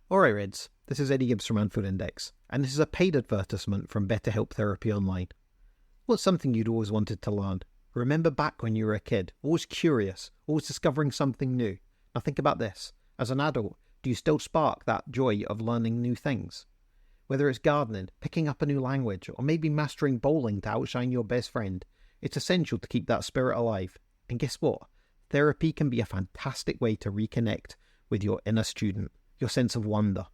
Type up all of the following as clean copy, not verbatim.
Alright Reds, this is Eddie Gibbs from Anfield Index, and this is a paid advertisement from BetterHelp Therapy Online. What's something you'd always wanted to learn? Remember back when you were a kid, always curious, always discovering something new. Now think about this, as an adult, do you still spark that joy of learning new things? Whether it's gardening, picking up a new language, or maybe mastering bowling to outshine your best friend, it's essential to keep that spirit alive. And guess what? Therapy can be a fantastic way to reconnect with your inner student, your sense of wonder.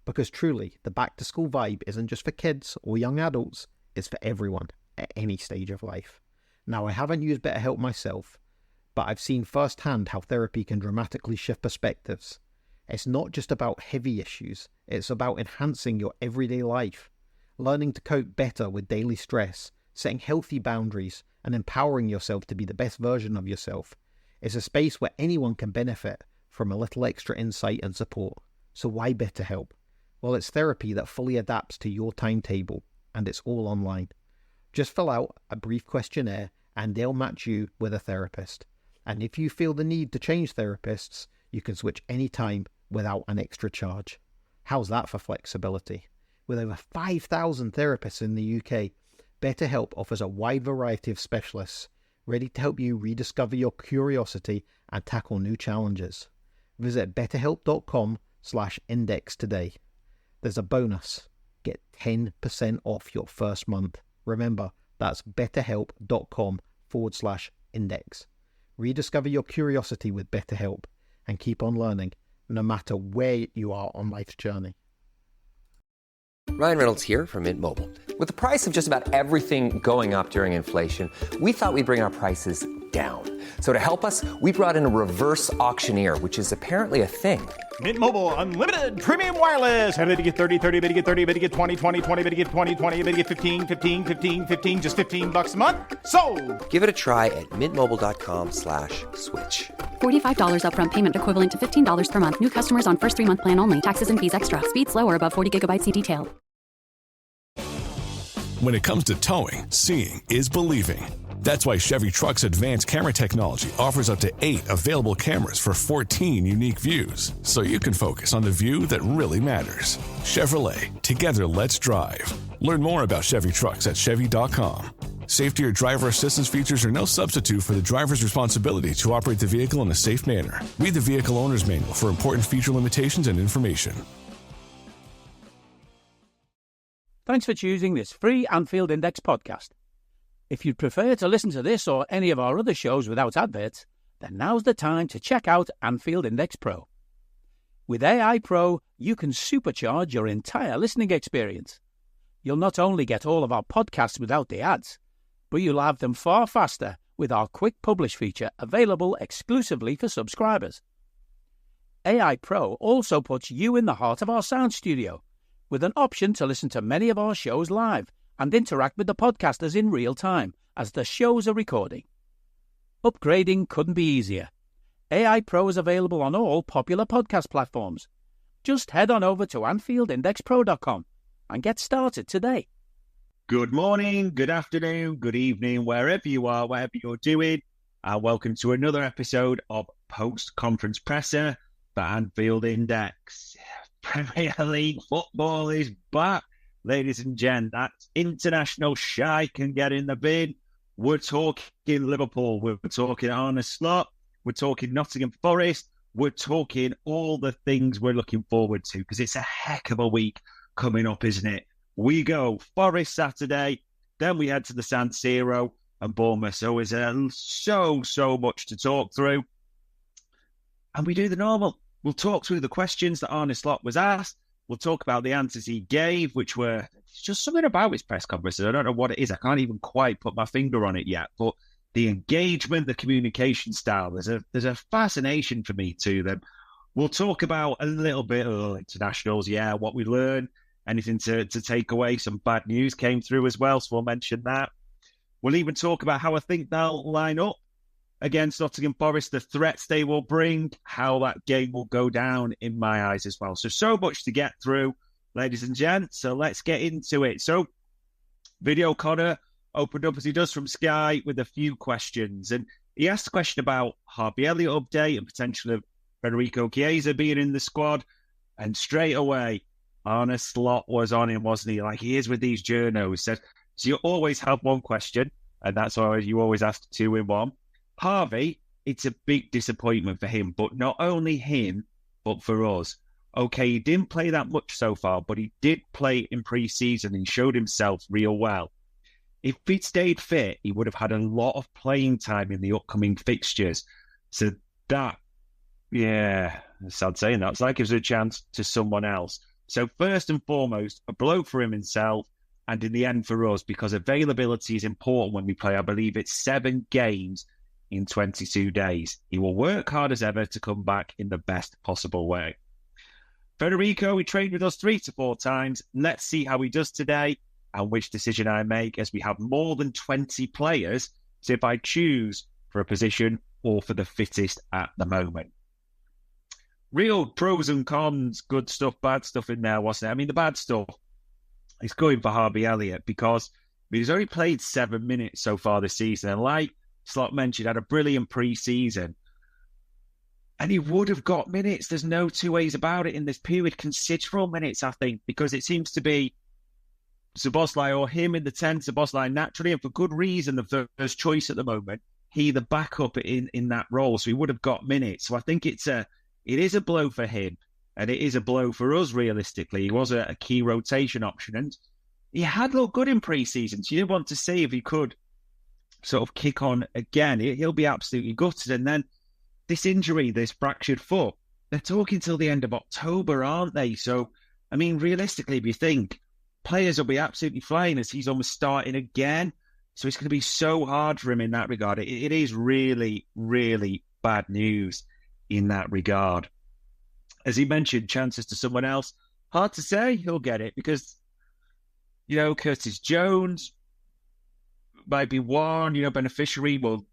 Because truly, the back-to-school vibe isn't just for kids or young adults, it's for everyone at any stage of life. Now, I haven't used BetterHelp myself, but I've seen firsthand how therapy can dramatically shift perspectives. It's not just about heavy issues, it's about enhancing your everyday life, learning to cope better with daily stress, setting healthy boundaries, and empowering yourself to be the best version of yourself. It's a space where anyone can benefit from a little extra insight and support. So why BetterHelp? Well, it's therapy that fully adapts to your timetable, and it's all online. Just fill out a brief questionnaire, and they'll match you with a therapist. And if you feel the need to change therapists, you can switch anytime without an extra charge. How's that for flexibility? With over 5,000 therapists in the UK, BetterHelp offers a wide variety of specialists, ready to help you rediscover your curiosity and tackle new challenges. Visit betterhelp.com/index today. There's a bonus. Get 10% off your first month. Remember, that's betterhelp.com/index. Rediscover your curiosity with BetterHelp and keep on learning, no matter where you are on life's journey. Ryan Reynolds here from Mint Mobile. With the price of just about everything going up during inflation, we thought we'd bring our prices down. So to help us, we brought in a reverse auctioneer, which is apparently a thing. Mint Mobile Unlimited Premium Wireless. How to get 30, 30, bit to get 30, bit to get 20, 20, 20, bit to get 20, 20, bit to get 15, 15, 15, 15, just $15 a month? Sold! Give it a try at mintmobile.com/switch. $45 upfront payment equivalent to $15 per month. New customers on first 3-month plan only. Taxes and fees extra. Speed slower above 40 gigabytes. See detail. When it comes to towing, seeing is believing. That's why Chevy Truck's advanced camera technology offers up to 8 available cameras for 14 unique views, so you can focus on the view that really matters. Chevrolet, together let's drive. Learn more about Chevy Trucks at Chevy.com. Safety or driver assistance features are no substitute for the driver's responsibility to operate the vehicle in a safe manner. Read the Vehicle Owner's Manual for important feature limitations and information. Thanks for choosing this free Anfield Index podcast. If you'd prefer to listen to this or any of our other shows without adverts, then now's the time to check out Anfield Index Pro. With AI Pro, you can supercharge your entire listening experience. You'll not only get all of our podcasts without the ads, but you'll have them far faster with our Quick Publish feature available exclusively for subscribers. AI Pro also puts you in the heart of our sound studio, with an option to listen to many of our shows live and interact with the podcasters in real time as the shows are recording. Upgrading couldn't be easier. AI Pro is available on all popular podcast platforms. Just head on over to AnfieldIndexPro.com and get started today. Good morning, good afternoon, good evening, wherever you are, whatever you're doing, and welcome to another episode of Post-Conference Presser for Anfield Index. Premier League football is back, ladies and gents. That's international shy can get in the bin. We're talking Liverpool. We're talking Arne. We're talking Nottingham Forest. We're talking all the things we're looking forward to because it's a heck of a week coming up, isn't it? We go Forest Saturday, then we head to the San Siro and Bournemouth. So it's so much to talk through. And we do the normal. We'll talk through the questions that Arne Slot was asked. We'll talk about the answers he gave, which were just something about his press conferences. I don't know what it is. I can't even quite put my finger on it yet. But the engagement, the communication style, there's a fascination for me to them. We'll talk about a little bit of internationals, what we learned, anything to take away. Some bad news came through as well, so we'll mention that. We'll even talk about how I think they'll line up against Nottingham Forest, the threats they will bring, how that game will go down in my eyes as well. So much to get through, ladies and gents. So let's get into it. So Video Connor opened up as he does from Sky with a few questions. And he asked a question about Harvey Elliott update and potential of Federico Chiesa being in the squad. And straight away, Arne Slot was on him, wasn't he? Like he is with these journos. So you always have one question, and that's why you always ask 2 in 1. Harvey, it's a big disappointment for him, but not only him, but for us. Okay, he didn't play that much so far, but he did play in pre-season and showed himself real well. If he'd stayed fit, he would have had a lot of playing time in the upcoming fixtures. So that, yeah, sad saying that. It's like gives a chance to someone else. So first and foremost, a blow for him himself, and in the end for us, because availability is important when we play. I believe it's 7 games in 22 days. He will work hard as ever to come back in the best possible way. Federico, he trained with us 3 to 4 times. Let's see how he does today and which decision I make, as we have more than 20 players. So if I choose for a position or for the fittest at the moment. Real pros and cons, good stuff, bad stuff in there, wasn't it? I mean, the bad stuff is going for Harvey Elliott because he's only played 7 minutes so far this season. And like Slot mentioned, had a brilliant pre-season. And he would have got minutes. There's no 2 ways about it in this period. Considerable minutes, I think, because it seems to be Szoboszlai or him in the 10, Szoboszlai naturally, and for good reason, the first choice at the moment. He the backup in that role, so he would have got minutes. So I think it is a blow for him, and it is a blow for us, realistically. He was a key rotation option, and he had looked good in pre-season, so you want to see if he could sort of kick on again. He'll be absolutely gutted. And then this injury, this fractured foot, they're talking till the end of October, aren't they? So, I mean, realistically, if you think, players will be absolutely flying as he's almost starting again. So it's going to be so hard for him in that regard. It is really, really bad news in that regard. As he mentioned, chances to someone else. Hard to say he'll get it because, Curtis Jones might be one, beneficiary. Will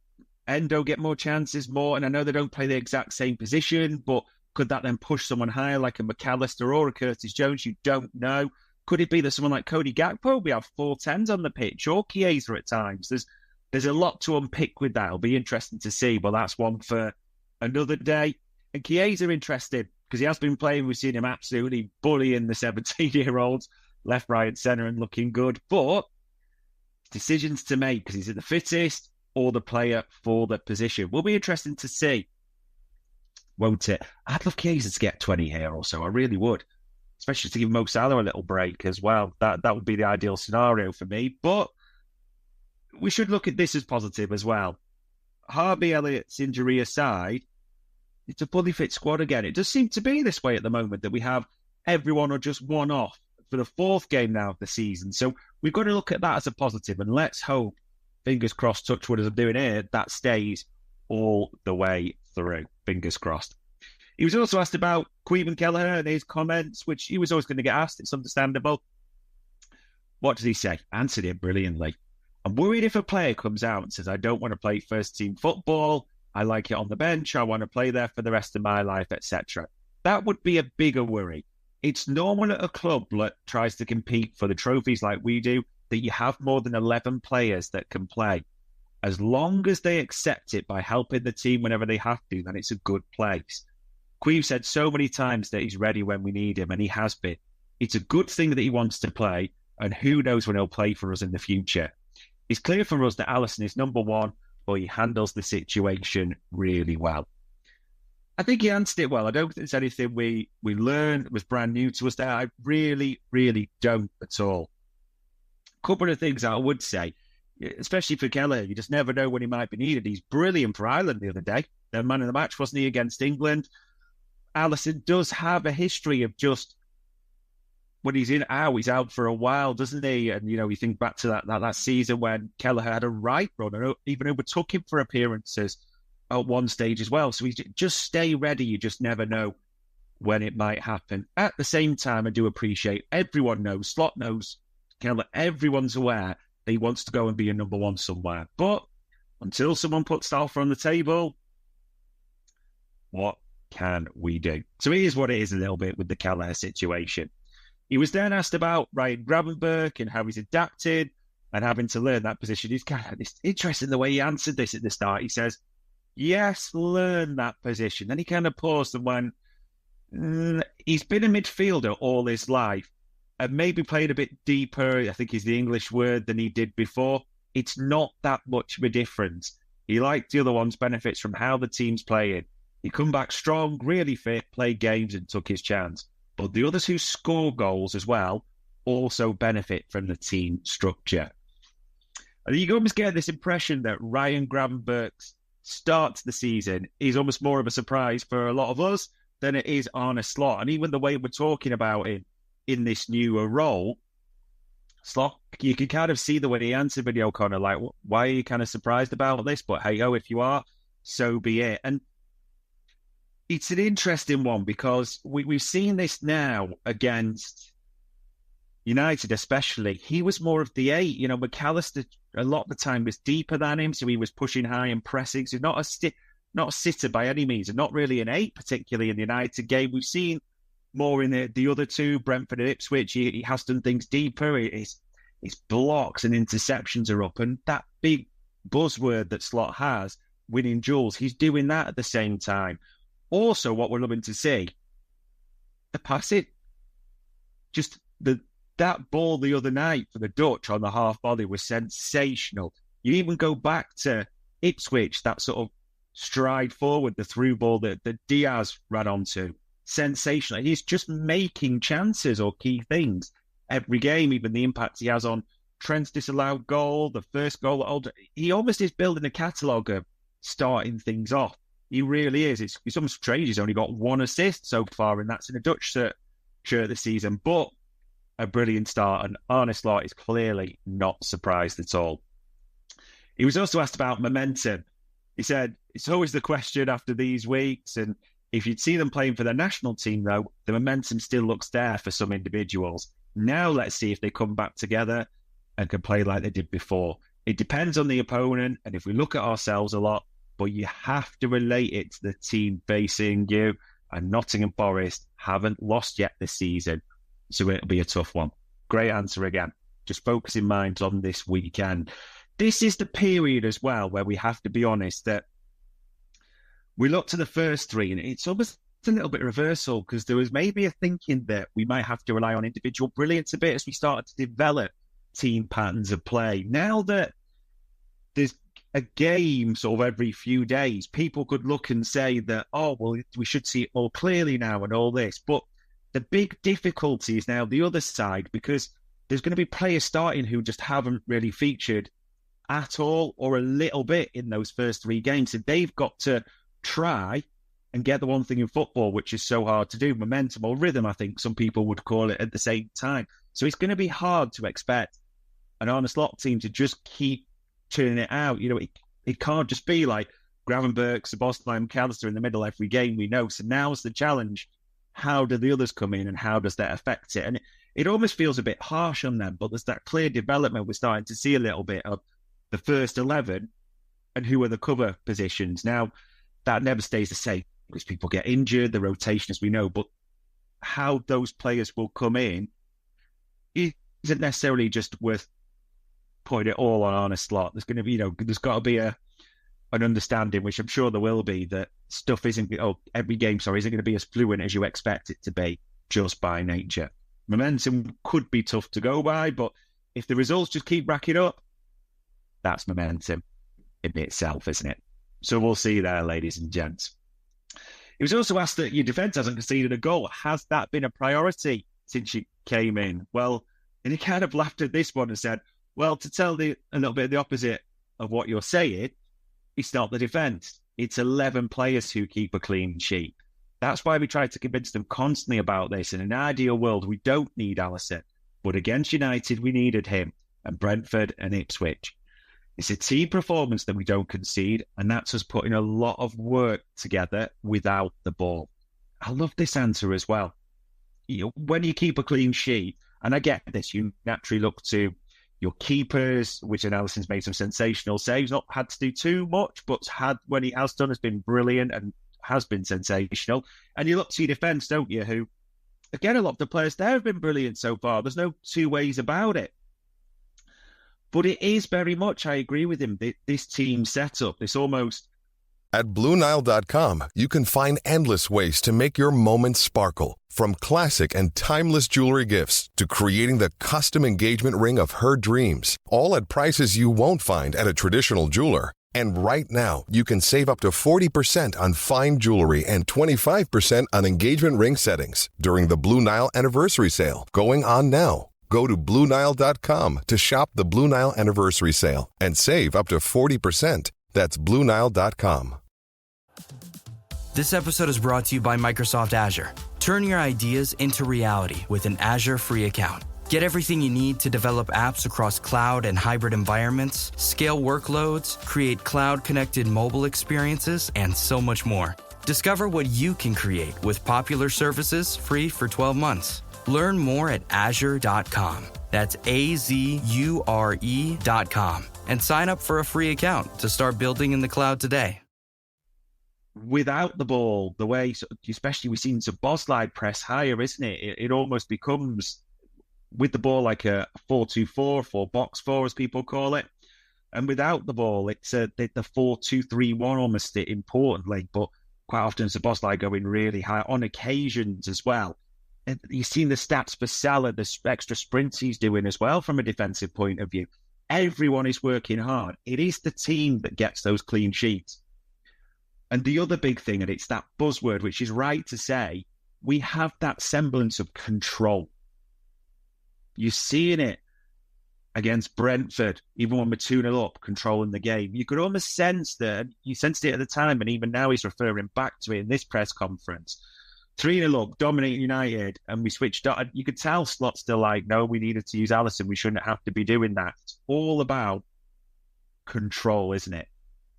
Endo get more chances, more? And I know they don't play the exact same position, but could that then push someone higher like a McAllister or a Curtis Jones? You don't know. Could it be that someone like Cody Gakpo, we have 4 10s on the pitch, or Chiesa at times? There's a lot to unpick with that. It'll be interesting to see, but that's one for another day. And Chiesa interested because he has been playing. We've seen him absolutely bullying the 17-year-olds, left, right, and centre, and looking good. But decisions to make because he's the fittest or the player for the position. Will be interesting to see, won't it? I'd love Chiesa to get 20 here or so. I really would. Especially to give Mo Salah a little break as well. That would be the ideal scenario for me. But we should look at this as positive as well. Harvey Elliott's injury aside, it's a fully fit squad again. It does seem to be this way at the moment, that we have everyone or just one off for the 4th game now of the season. So we've got to look at that as a positive. And let's hope, fingers crossed, touch wood as I'm doing here, that stays all the way through. Fingers crossed. He was also asked about Caoimhin Kelleher and his comments, which he was always going to get asked. It's understandable. What does he say? Answered it brilliantly. I'm worried if a player comes out and says, I don't want to play first-team football, I like it on the bench, I want to play there for the rest of my life, etc. That would be a bigger worry. It's normal at a club that tries to compete for the trophies like we do, that you have more than 11 players that can play. As long as they accept it by helping the team whenever they have to, then it's a good place. Queeve said so many times that he's ready when we need him, and he has been. It's a good thing that he wants to play, and who knows when he'll play for us in the future. It's clear for us that Alisson is number one, but he handles the situation really well. I think he answered it well. I don't think there's anything we learned was brand new to us there. I really, really don't at all. A couple of things I would say, especially for Kelleher, you just never know when he might be needed. He's brilliant for Ireland the other day. Their man of the match, wasn't he, against England? Alisson does have a history of just, when he's he's out for a while, doesn't he? And, you think back to that season when Kelleher had a right run and even overtook him for appearances at one stage as well. So he just stay ready. You just never know when it might happen. At the same time, I do appreciate everyone knows, Slot knows, Kelleher, everyone's aware that he wants to go and be a number one somewhere. But until someone puts the offer on the table, what can we do? So it is what it is a little bit with the Kelleher situation. He was then asked about Ryan Gravenberch and how he's adapted and having to learn that position. It's interesting the way he answered this at the start. He says, yes, learn that position. Then he kind of paused and went, He's been a midfielder all his life and maybe played a bit deeper, I think is the English word, than he did before. It's not that much of a difference. He, like the other ones, benefits from how the team's playing. He come back strong, really fit, played games and took his chance. But the others who score goals as well also benefit from the team structure. And you almost get this impression that Ryan Gravenberch's start to the season is almost more of a surprise for a lot of us than it is Arne Slot. And even the way we're talking about him in this newer role, Slot, you can kind of see the way he answered video, Connor, like, why are you kind of surprised about this? But hey-ho, if you are, so be it. And it's an interesting one because we've seen this now against United especially. He was more of the 8. McAllister a lot of the time was deeper than him, so he was pushing high and pressing. So not a sitter by any means, and not really an 8, particularly in the United game. We've seen more in the other two, Brentford and Ipswich. He has done things deeper. His blocks and interceptions are up, and that big buzzword that Slot has, winning duels, he's doing that at the same time. Also, what we're loving to see, the passing, just that ball the other night for the Dutch on the half volley was sensational. You even go back to Ipswich, that sort of stride forward, the through ball that Diaz ran onto. Sensational. He's just making chances or key things every game, even the impact he has on Trent's disallowed goal, the first goal at Old. He almost is building a catalogue of starting things off. He really is. It's almost strange he's only got 1 assist so far, and that's in a Dutch shirt this season. But a brilliant start, and Arne Slot is clearly not surprised at all. He was also asked about momentum. He said, it's always the question after these weeks, and if you'd see them playing for their national team, though, the momentum still looks there for some individuals. Now let's see if they come back together and can play like they did before. It depends on the opponent, and if we look at ourselves a lot, but you have to relate it to the team facing you, and Nottingham Forest haven't lost yet this season, so it'll be a tough one. Great answer again. Just focusing minds on this weekend. This is the period as well where we have to be honest that we look to the first 3, and it's almost a little bit reversal because there was maybe a thinking that we might have to rely on individual brilliance a bit as we started to develop team patterns of play. Now that there's a game sort of every few days, people could look and say that, oh, well, we should see it more clearly now and all this. But the big difficulty is now the other side, because there's going to be players starting who just haven't really featured at all or a little bit in those first 3 games. So they've got to try and get the one thing in football, which is so hard to do, momentum or rhythm, I think some people would call it at the same time. So it's going to be hard to expect an Arne Slot team to just keep turning it out. It can't just be like Gravenberch, Szoboszlai, McAllister in the middle every game, we know. So now's the challenge. How do the others come in and how does that affect it? And it almost feels a bit harsh on them, but there's that clear development we're starting to see a little bit of the first 11 and who are the cover positions. Now, that never stays the same because people get injured, the rotation as we know, but how those players will come in isn't necessarily just worth putting it all on Arne Slot. There's going to be, there's got to be an understanding, which I'm sure there will be, that stuff every game isn't going to be as fluent as you expect it to be just by nature. Momentum could be tough to go by, but if the results just keep racking up, that's momentum in itself, isn't it? So we'll see there, ladies and gents. He was also asked that your defence hasn't conceded a goal. Has that been a priority since you came in? Well, and he kind of laughed at this one and said, well, to tell a little bit of the opposite of what you're saying, it's not the defence. It's 11 players who keep a clean sheet. That's why we try to convince them constantly about this. In an ideal world, we don't need Alisson. But against United, we needed him, and Brentford and Ipswich. It's a team performance that we don't concede, and that's us putting a lot of work together without the ball. I love this answer as well. When you keep a clean sheet, and I get this, you naturally look to your keepers, which Alisson's made some sensational saves, not had to do too much, but when he has done has been brilliant and has been sensational. And you look to your defence, don't you, who, again, a lot of the players there have been brilliant so far. There's no two ways about it. But it is very much, I agree with him, this team setup, this almost At BlueNile.com, you can find endless ways to make your moments sparkle. From classic and timeless jewelry gifts to creating the custom engagement ring of her dreams, all at prices you won't find at a traditional jeweler. And right now, you can save up to 40% on fine jewelry and 25% on engagement ring settings during the Blue Nile Anniversary Sale, going on now. Go to BlueNile.com to shop the Blue Nile Anniversary Sale and save up to 40%. That's BlueNile.com. This episode is brought to you by Microsoft Azure. Turn your ideas into reality with an Azure free account. Get everything you need to develop apps across cloud and hybrid environments, scale workloads, create cloud-connected mobile experiences, and so much more. Discover what you can create with popular services free for 12 months. Learn more at azure.com. That's AZURE.com. And sign up for a free account to start building in the cloud today. Without the ball, the way, especially we've seen Szoboszlai press higher, isn't it? It almost becomes, with the ball, like a 4-2-4, 4-box-4, as people call it. And without the ball, it's the 4-2-3-1 almost, importantly. But quite often, Szoboszlai going really high on occasions as well. And you've seen the stats for Salah, the extra sprints he's doing as well from a defensive point of view. Everyone is working hard. It is the team that gets those clean sheets. And the other big thing, and it's that buzzword, which is right to say, we have that semblance of control. You're seeing it against Brentford, even when we're 2-0 up, controlling the game. You could almost sense that, you sensed it at the time, and even now he's referring back to it in this press conference. 3-0 up, dominating United, and we switched on. You could tell Slot's still like, no, we needed to use Alisson. We shouldn't have to be doing that. It's all about control, isn't it?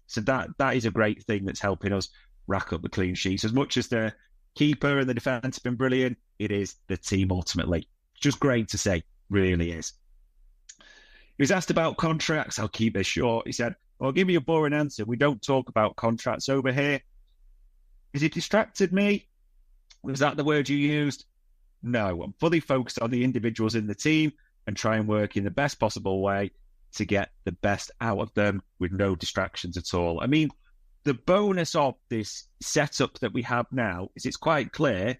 So that is a great thing that's helping us rack up the clean sheets. As much as the keeper and the defence have been brilliant, it is the team ultimately. It's just great to see, really is. He was asked about contracts. I'll keep this short. He said, I'll give you a boring answer. We don't talk about contracts over here. Has it distracted me? Was that the word you used? No, I'm fully focused on the individuals in the team and try and work in the best possible way to get the best out of them with no distractions at all. I mean, the bonus of this setup that we have now is it's quite clear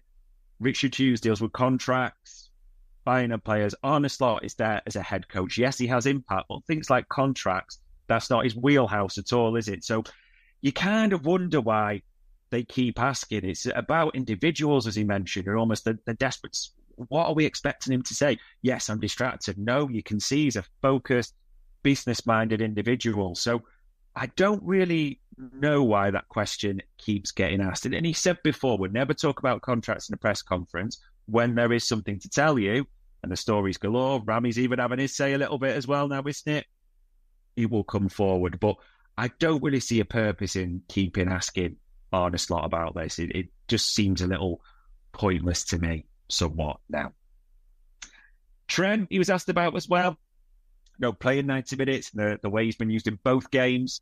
Richard Hughes deals with contracts, buying up players. Arne Slot is there as a head coach. Yes, he has impact, but things like contracts, that's not his wheelhouse at all, is it? So you kind of wonder why they keep asking. It's about individuals, as he mentioned, and almost the desperate. What are we expecting him to say? Yes, I'm distracted. No, you can see he's a focused, business-minded individual. So I don't really know why that question keeps getting asked. And he said before, we'll never talk about contracts in a press conference. When there is something to tell you, and the stories galore, Rami's even having his say a little bit as well now, isn't it? He will come forward. But I don't really see a purpose in keeping asking Arne Slot about this. It just seems a little pointless to me, somewhat now. Trent, he was asked about as well. Playing 90 minutes, the way he's been used in both games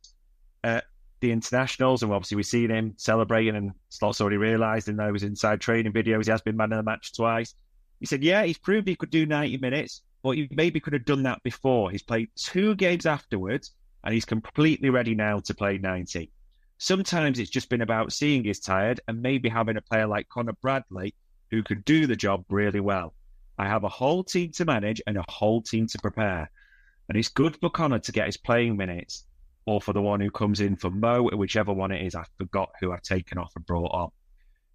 at the internationals, and obviously we've seen him celebrating, and Slot's already realised in those inside training videos he has been man of the match twice. He said, yeah, he's proved he could do 90 minutes, but he maybe could have done that before. He's played 2 games afterwards, and he's completely ready now to play 90. Sometimes it's just been about seeing he's tired and maybe having a player like Conor Bradley who could do the job really well. I have a whole team to manage and a whole team to prepare. And it's good for Conor to get his playing minutes, or for the one who comes in for Mo, whichever one it is. I forgot who I've taken off and brought on.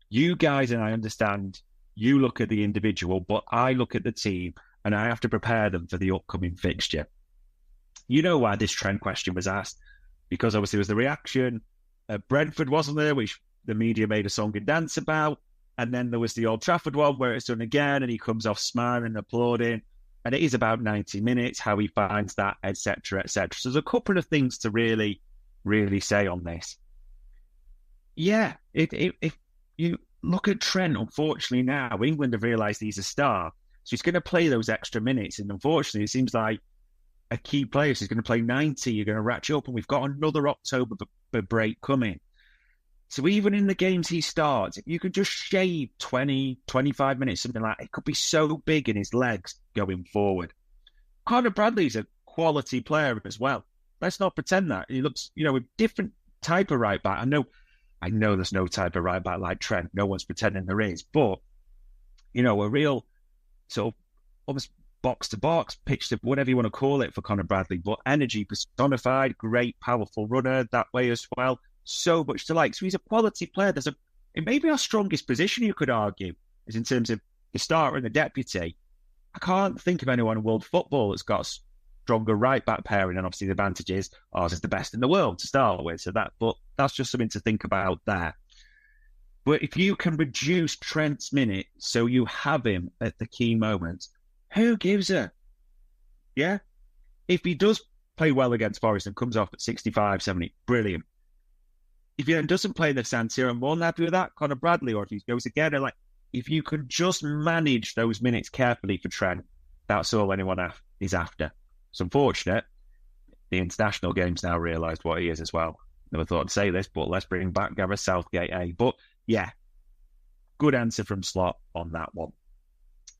You guys, and I understand, you look at the individual, but I look at the team and I have to prepare them for the upcoming fixture. You know why this Trent question was asked? Because obviously there was the reaction. Brentford wasn't there, which the media made a song and dance about. And then there was the Old Trafford one where it's done again and he comes off smiling and applauding. And it is about 90 minutes, how he finds that, etc., etc. So there's a couple of things to really, really say on this. Yeah, if you look at Trent, unfortunately now, England have realised he's a star. So he's going to play those extra minutes. And unfortunately, it seems like a key player. So he's going to play 90, you're going to ratchet up. And we've got another October break coming. So even in the games he starts, if you could just shave 20, 25 minutes, something like that, it could be so big in his legs going forward. Conor Bradley's a quality player as well. Let's not pretend that. He looks, with different type of right back. I know there's no type of right back like Trent. No one's pretending there is, but a real sort of almost box to box, pitch to whatever you want to call it for Conor Bradley, but energy personified, great, powerful runner that way as well. So much to like. So he's a quality player. It may be our strongest position, you could argue, is in terms of the starter and the deputy. I can't think of anyone in world football that's got a stronger right back pairing, and obviously the advantage is ours is the best in the world to start with. But that's just something to think about there. But if you can reduce Trent's minute so you have him at the key moments, who gives a? Yeah? If he does play well against Forest and comes off at 65, 70, brilliant. If he then doesn't play the San Siro, I'm more than happy with that, Conor Bradley, or if he goes again, if you could just manage those minutes carefully for Trent, that's all anyone is after. It's unfortunate. The international game's now realised what he is as well. Never thought I'd say this, but let's bring back Gareth Southgate, eh? But yeah, good answer from Slot on that one.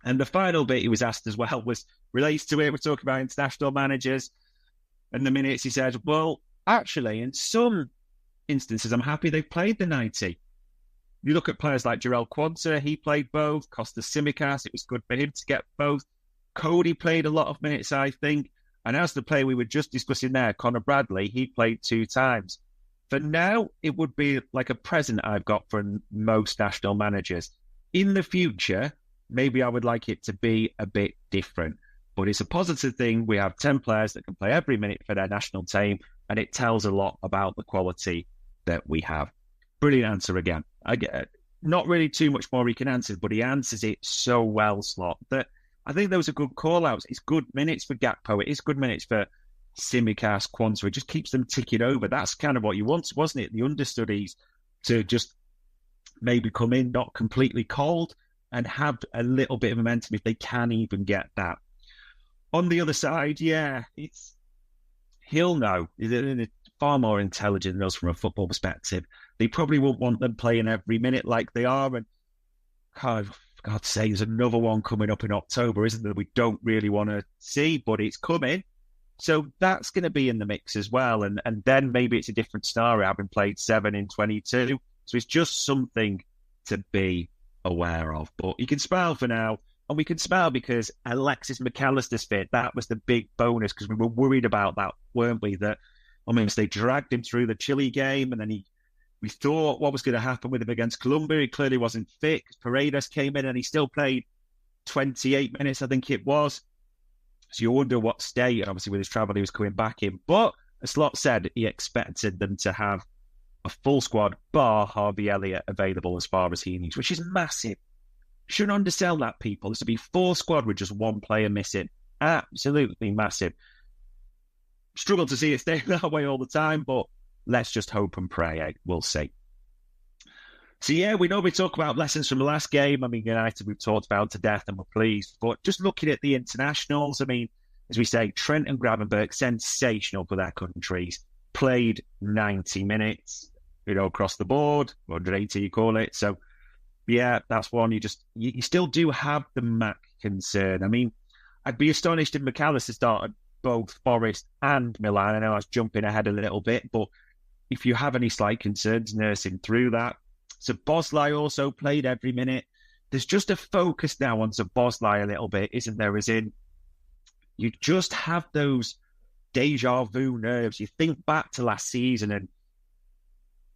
And the final bit he was asked as well relates to it. We're talking about international managers and the minutes. He said, well, actually, in some instances, I'm happy they played the 90. You look at players like Jarell Quansah, he played both. Costas Tsimikas, it was good for him to get both. Cody played a lot of minutes, I think. And as the player we were just discussing there, Conor Bradley, he played 2 times. For now, it would be like a present I've got from most national managers. In the future, maybe I would like it to be a bit different. But it's a positive thing. We have 10 players that can play every minute for their national team, and it tells a lot about the quality that we have. Brilliant answer again. I get not really too much more he can answer, but he answers it so well, Slot, that I think those are good call-outs. It's good minutes for Gakpo. It is good minutes for Tsimikas, Quansah. It just keeps them ticking over. That's kind of what you want, wasn't it? The understudies to just maybe come in not completely cold and have a little bit of momentum if they can even get that. On the other side, yeah, he'll know. He's far more intelligent than us from a football perspective. They probably won't want them playing every minute like they are. And God, for God's sake, there's another one coming up in October, isn't there? We don't really want to see, but it's coming. So that's going to be in the mix as well. And then maybe it's a different scenario, having played 7 in 22. So it's just something to be aware of. But you can smile for now. And we can smile because Alexis McAllister's fit. That was the big bonus because we were worried about that, weren't we? That they dragged him through the Chile game, and then we thought what was going to happen with him against Colombia. He clearly wasn't fit because Paredes came in and he still played 28 minutes, I think it was. So you wonder what state, and obviously with his travel, he was coming back in. But as Slot said, he expected them to have a full squad, bar Harvey Elliott, available as far as he needs, which is massive. Shouldn't undersell that, people. This would be 4 squad with just 1 player missing. Absolutely massive. Struggle to see it stay that way all the time, but let's just hope and pray. Eh? We'll see. So yeah, we know we talk about lessons from the last game. United we've talked about to death and we're pleased. But just looking at the internationals, as we say, Trent and Gravenberch, sensational for their countries. Played 90 minutes, across the board, 180 you call it. So yeah, that's one. You still do have the Mac concern. I'd be astonished if McAllister started both Forest and Milan. I know I was jumping ahead a little bit, but if you have any slight concerns, nurse him through that. Szoboszlai also played every minute. There's just a focus now on Szoboszlai a little bit, isn't there? As in, you just have those deja vu nerves. You think back to last season and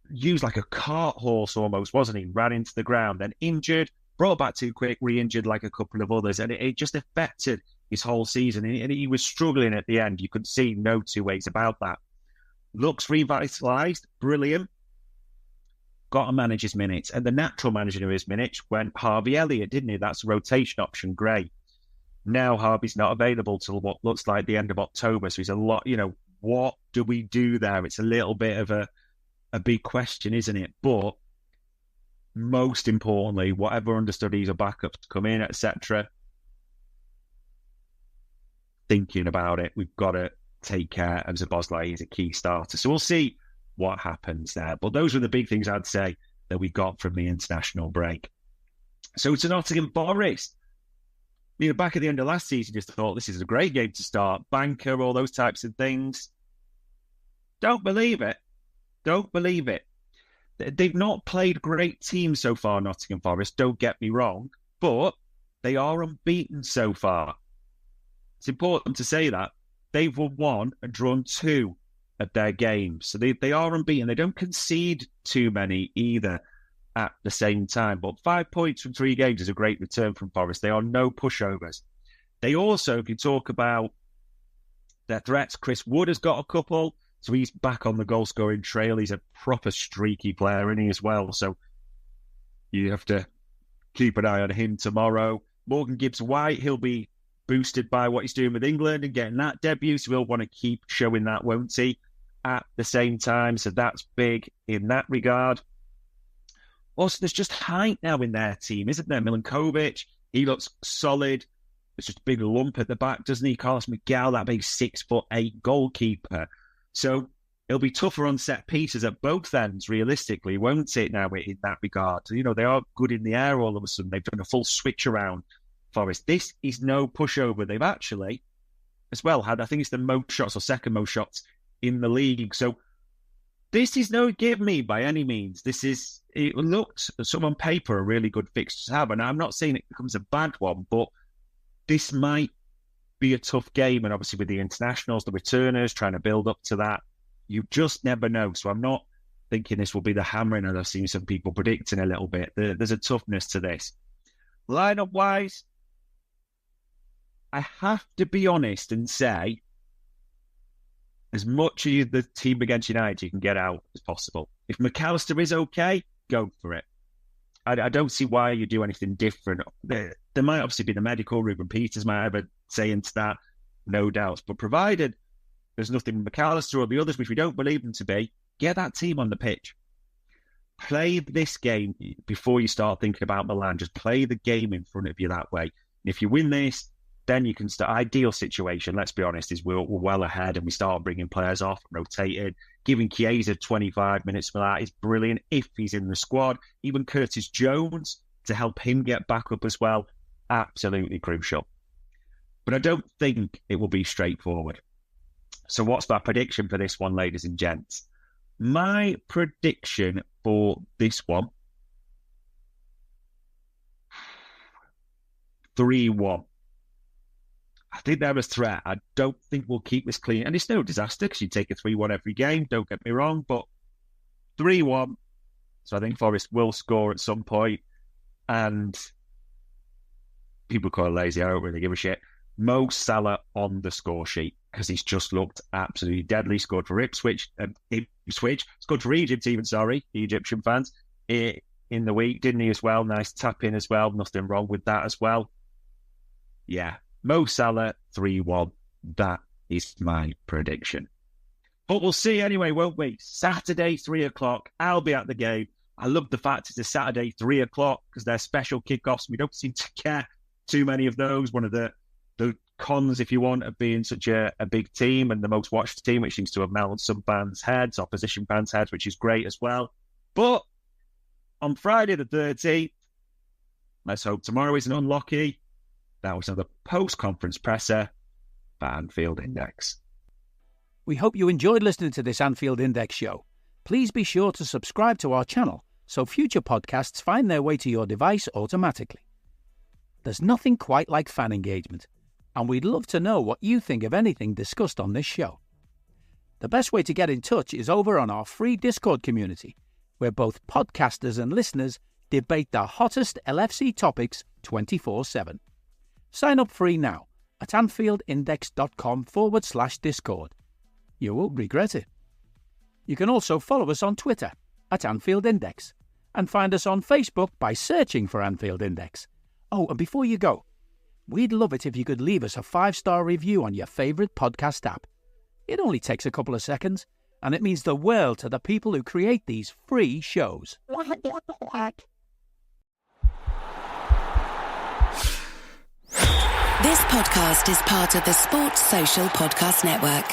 used like a cart horse almost, wasn't he? Ran into the ground, then injured, brought back too quick, re-injured like a couple of others, and it just affected his whole season. And he was struggling at the end. You could see no two ways about that. Looks revitalised, brilliant. Got to manage his minutes. And the natural managing of his minutes went Harvey Elliott, didn't he? That's a rotation option, great. Now Harvey's not available till what looks like the end of October. So he's a lot, what do we do there? It's a little bit of a big question, isn't it? But most importantly, whatever understudies or backups come in, etc., thinking about it, we've got to take care of Szoboszlai. He's a key starter. So we'll see what happens there. But those are the big things I'd say that we got from the international break. So to Nottingham Forest. Back at the end of last season, just thought this is a great game to start. Banker, all those types of things. Don't believe it. Don't believe it. They've not played great teams so far, Nottingham Forest, don't get me wrong, but they are unbeaten so far. It's important to say that. They've won 1 and drawn 2 of their games. So they are unbeaten. They don't concede too many either at the same time. But 5 points from 3 games is a great return from Forest. They are no pushovers. They also, if you talk about their threats, Chris Wood has got a couple. So he's back on the goal-scoring trail. He's a proper streaky player, isn't he, as well? So you have to keep an eye on him tomorrow. Morgan Gibbs-White, he'll be boosted by what he's doing with England and getting that debut. So he'll want to keep showing that, won't he, at the same time? So that's big in that regard. Also, there's just height now in their team, isn't there? Milinkovic, he looks solid. There's just a big lump at the back, doesn't he? Carlos Miguel, that big 6'8" goalkeeper. So it'll be tougher on set pieces at both ends, realistically, won't it, now in that regard? You know, they are good in the air all of a sudden. They've done a full switch around, Forest. This is no pushover. They've actually, as well, had, I think it's the most shots or second most shots in the league. So this is no give me by any means. It looked, some on paper, a really good fixture to have. And I'm not saying it becomes a bad one, but this might be a tough game. And obviously with the internationals, the returners, trying to build up to that, you just never know. So I'm not thinking this will be the hammering, as I've seen some people predicting a little bit. There's a toughness to this. Lineup-wise, I have to be honest and say, as much of the team against United you can get out as possible. If McAllister is okay, go for it. I don't see why you do anything different. There might obviously be the medical. Ruben Peters might have a say into that, no doubts. But provided there's nothing McAllister or the others, which we don't believe them to be, get that team on the pitch. Play this game before you start thinking about Milan. Just play the game in front of you that way. And if you win this, then you can start. Ideal situation, let's be honest, is we're well ahead and we start bringing players off, rotating. Giving Chiesa 25 minutes for that is brilliant if he's in the squad. Even Curtis Jones to help him get back up as well, absolutely crucial. But I don't think it will be straightforward. So what's my prediction for this one, ladies and gents? My prediction for this one, 3-1. I think they're a threat. I don't think we'll keep this clean. And it's no disaster because you take a 3-1 every game, don't get me wrong, but 3-1. So I think Forest will score at some point. And people call it lazy. I don't really give a shit. Mo Salah on the score sheet because he's just looked absolutely deadly. Scored for Ipswich. Scored for Egypt even, the Egyptian fans, in the week, didn't he, as well? Nice tap in as well. Nothing wrong with that as well. Yeah. Mo Salah, 3-1. That is my prediction. But we'll see anyway, won't we? Saturday, 3 o'clock. I'll be at the game. I love the fact it's a Saturday, 3 o'clock, because they're special kickoffs. We don't seem to care too many of those. One of the cons, if you want, of being such a big team and the most watched team, which seems to have melted some fans' heads, opposition fans' heads, which is great as well. But on Friday the 13th, let's hope tomorrow isn't unlucky. That was another post-conference presser for Anfield Index. We hope you enjoyed listening to this Anfield Index show. Please be sure to subscribe to our channel so future podcasts find their way to your device automatically. There's nothing quite like fan engagement, and we'd love to know what you think of anything discussed on this show. The best way to get in touch is over on our free Discord community, where both podcasters and listeners debate the hottest LFC topics 24/7. Sign up free now at AnfieldIndex.com/Discord. You won't regret it. You can also follow us on Twitter at Anfield Index and find us on Facebook by searching for Anfield Index. Oh, and before you go, we'd love it if you could leave us a 5-star review on your favourite podcast app. It only takes a couple of seconds, and it means the world to the people who create these free shows. This podcast is part of the Sports Social Podcast Network.